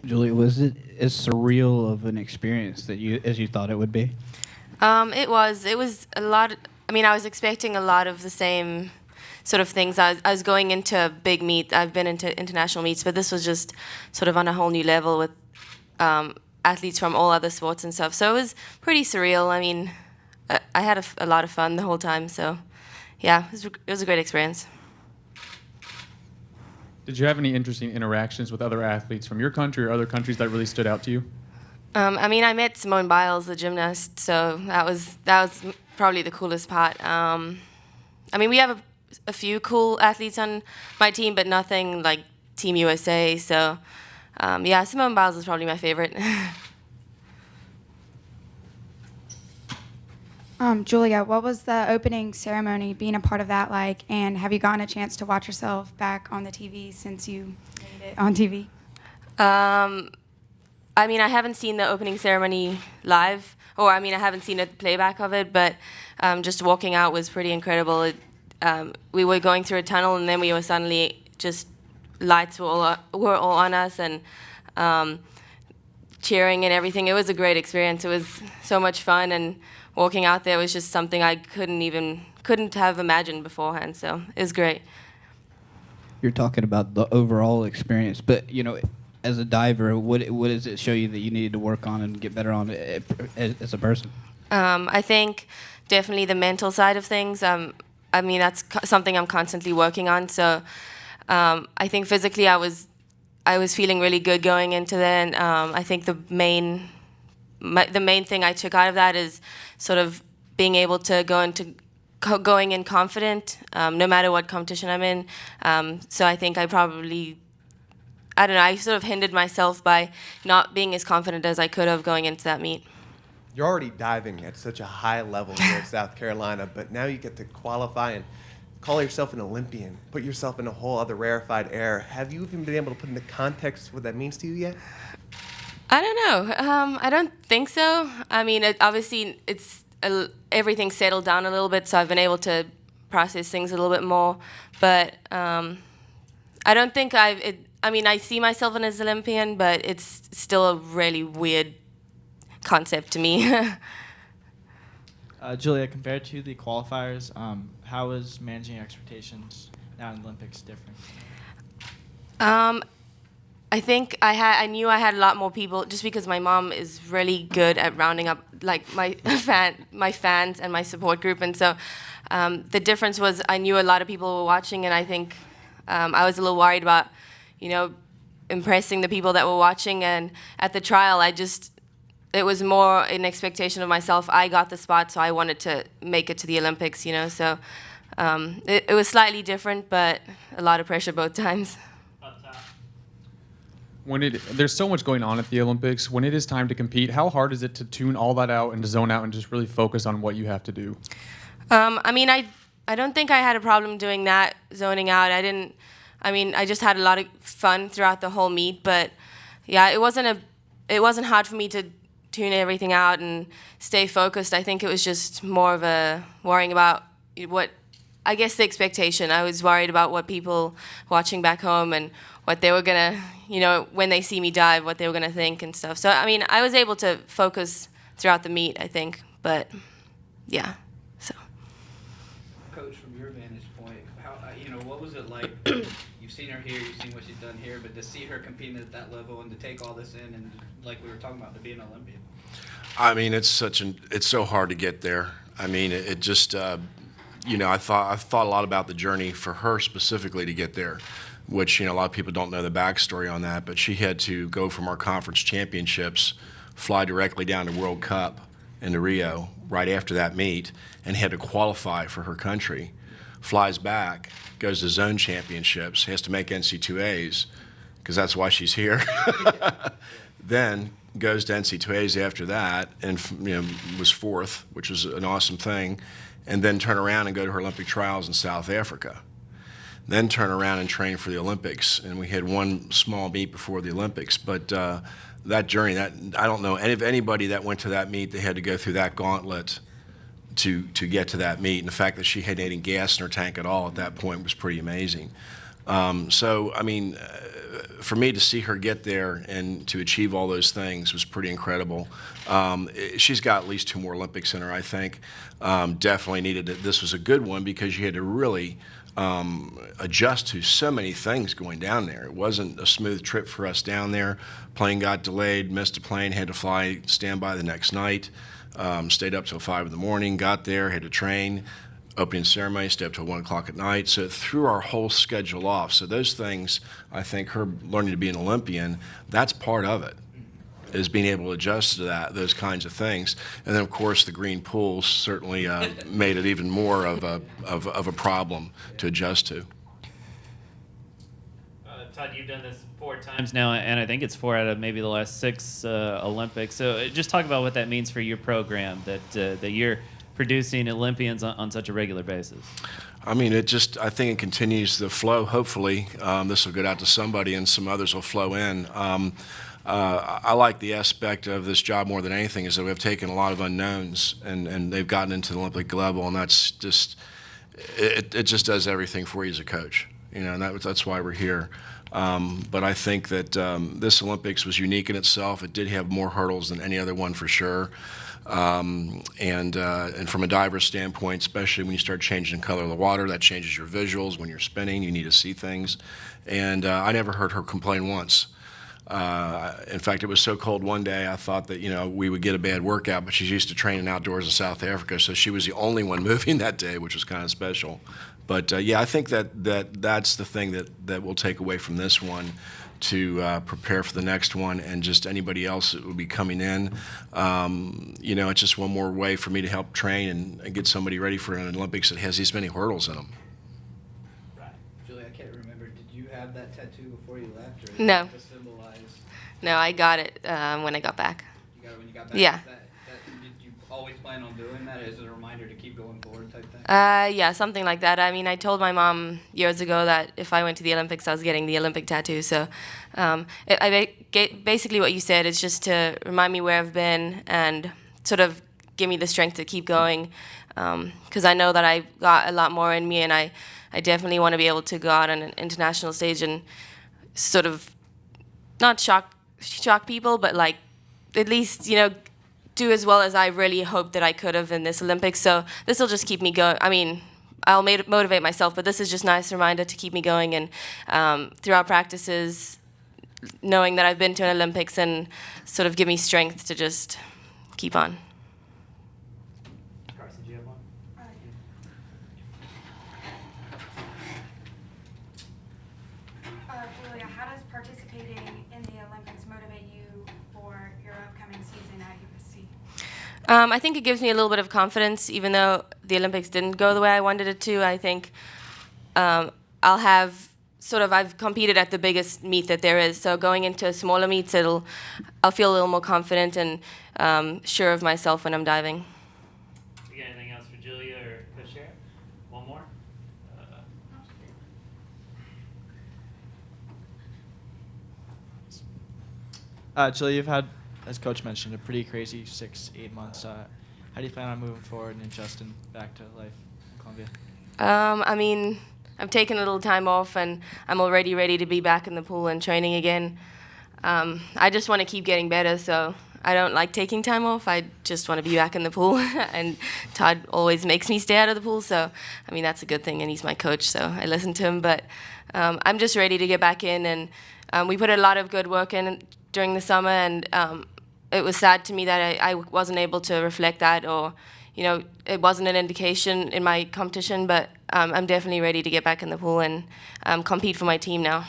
Julia, was it as surreal of an experience that you as you thought it would be? It was. It was a lot. I mean, I was expecting a lot of the same sort of things. I was going into a big meet. I've been into international meets, but this was just sort of on a whole new level with athletes from all other sports and stuff. So it was pretty surreal. I mean, I had a lot of fun the whole time. So, yeah, it was a great experience. Did you have any interesting interactions with other athletes from your country or other countries that really stood out to you? I mean, I met Simone Biles, the gymnast, so that was probably the coolest part. I mean, we have a few cool athletes on my team, but nothing like Team USA. So, yeah, Simone Biles is probably my favorite. Julia, what was the opening ceremony, being a part of that like, and have you gotten a chance to watch yourself back on the TV since you made it on TV? I mean, I haven't seen the opening ceremony live, or I mean, I haven't seen a playback of it, but just walking out was pretty incredible. We were going through a tunnel, and then we were suddenly just lights were all on us, and cheering and everything. It was a great experience. It was so much fun, and walking out there was just something I couldn't have imagined beforehand. So it was great. You're talking about the overall experience, but as a diver, what does it show you that you needed to work on and get better on as a person? I think definitely the mental side of things. I mean, that's something I'm constantly working on. So I think physically I was feeling really good going into that. And I think the main thing I took out of that is sort of being able to going in confident, no matter what competition I'm in. So I think I don't know, I sort of hindered myself by not being as confident as I could have going into that meet. You're already diving at such a high level here in South Carolina, but now you get to qualify and call yourself an Olympian, put yourself in a whole other rarefied air. Have you even been able to put into context what that means to you yet? I don't know. I don't think so. I mean, obviously, everything's settled down a little bit, so I've been able to process things a little bit more. But I don't think I mean, I see myself as an Olympian, but it's still a really weird concept to me. Julia, compared to the qualifiers, how is managing expectations now in the Olympics different? I think I knew I had a lot more people just because my mom is really good at rounding up like my fans and my support group, and so the difference was I knew a lot of people were watching, and I think I was a little worried about impressing the people that were watching. And at the trial, it was more an expectation of myself. I got the spot, so I wanted to make it to the Olympics, so it was slightly different, but a lot of pressure both times. There's so much going on at the Olympics. When it is time to compete, how hard is it to tune all that out and to zone out and just really focus on what you have to do? I mean, I don't think I had a problem doing that, zoning out. I just had a lot of fun throughout the whole meet, but yeah, it wasn't hard for me to tune everything out and stay focused. I think it was just more of a worrying about I guess the expectation. I was worried about what people watching back home and what they were gonna, when they see me dive, what they were gonna think and stuff. So, I mean, I was able to focus throughout the meet, I think, but yeah, so. Coach, from your vantage point, what was it like? You've seen her here, you've seen what she's done here, but to see her competing at that level and to take all this in and, like we were talking about, to be an Olympian. I mean, it's so hard to get there. I mean, it just, I thought a lot about the journey for her specifically to get there, which, a lot of people don't know the backstory on that, but she had to go from our conference championships, fly directly down to World Cup into Rio right after that meet, and had to qualify for her country. Flies back, goes to zone championships, has to make NC2As, because that's why she's here. Then goes to NC2As after that, and was fourth, which was an awesome thing, and then turn around and go to her Olympic trials in South Africa. Then turn around and train for the Olympics, and we had one small meet before the Olympics. But that journey, I don't know, and if anybody that went to that meet, they had to go through that gauntlet to get to that meet. And the fact that she hadn't any gas in her tank at all at that point was pretty amazing. So, I mean, for me to see her get there and to achieve all those things was pretty incredible. She's got at least 2 more Olympics in her, I think. Definitely needed it. This was a good one because you had to really adjust to so many things going down there. It wasn't a smooth trip for us down there. Plane got delayed, missed a plane, had to fly standby the next night. Stayed up till 5 in the morning, got there, had to train. Opening ceremony, stayed up till 1 o'clock at night. So it threw our whole schedule off. So those things, I think her learning to be an Olympian, that's part of it, is being able to adjust to that, those kinds of things. And then, of course, the green pool certainly made it even more of a problem to adjust to. Todd, you've done this 4 times now, and I think it's 4 out of maybe the last 6 Olympics. So just talk about what that means for your program, that you're producing Olympians on such a regular basis. I mean, I think it continues the flow. Hopefully, this will get out to somebody and some others will flow in. I like the aspect of this job more than anything is that we've taken a lot of unknowns and they've gotten into the Olympic level, and that's just, it just does everything for you as a coach, and that's why we're here. But I think that this Olympics was unique in itself. It did have more hurdles than any other one for sure. And from a diver's standpoint, especially when you start changing the color of the water, that changes your visuals. When you're spinning, you need to see things. And I never heard her complain once. In fact, it was so cold one day, I thought that, we would get a bad workout, but she's used to training outdoors in South Africa, so she was the only one moving that day, which was kind of special. But, yeah, I think that's the thing that we'll take away from this one to prepare for the next one, and just anybody else that will be coming in. It's just one more way for me to help train and get somebody ready for an Olympics that has these many hurdles in them. Right. Julie, I can't remember. Did you have that tattoo before you left? Or No. To symbolize? No, I got it when I got back. You got it when you got back? Yeah. Did you always plan on doing that? Is it a reminder to keep going forward type thing? Yeah, something like that. I mean, I told my mom years ago that if I went to the Olympics, I was getting the Olympic tattoo. So basically what you said is just to remind me where I've been and sort of give me the strength to keep going. Because I know that I've got a lot more in me, and I definitely want to be able to go out on an international stage and sort of not shock people, but like at least, do as well as I really hoped that I could have in this Olympics. So this will just keep me going. I mean, I'll motivate myself, but this is just a nice reminder to keep me going. And through our practices, knowing that I've been to an Olympics and sort of give me strength to just keep on. Carson, do you have one? Julia, how does participating in the Olympics motivate you for your upcoming season at USC? I think it gives me a little bit of confidence, even though the Olympics didn't go the way I wanted it to. I think I'll have I've competed at the biggest meet that there is, so going into smaller meets, I'll feel a little more confident and sure of myself when I'm diving. You got anything else for Julia or Coach Sherritt? One more? Julia, you've had, as Coach mentioned, a pretty crazy 6-8 months. How do you plan on moving forward and adjusting back to life in Columbia? I mean, I've taken a little time off, and I'm already ready to be back in the pool and training again. I just want to keep getting better, so I don't like taking time off. I just want to be back in the pool, and Todd always makes me stay out of the pool, so, I mean, that's a good thing, and he's my coach, so I listen to him. But I'm just ready to get back in, and we put a lot of good work in during the summer, and it was sad to me that I wasn't able to reflect that, or it wasn't an indication in my competition, but I'm definitely ready to get back in the pool and compete for my team now.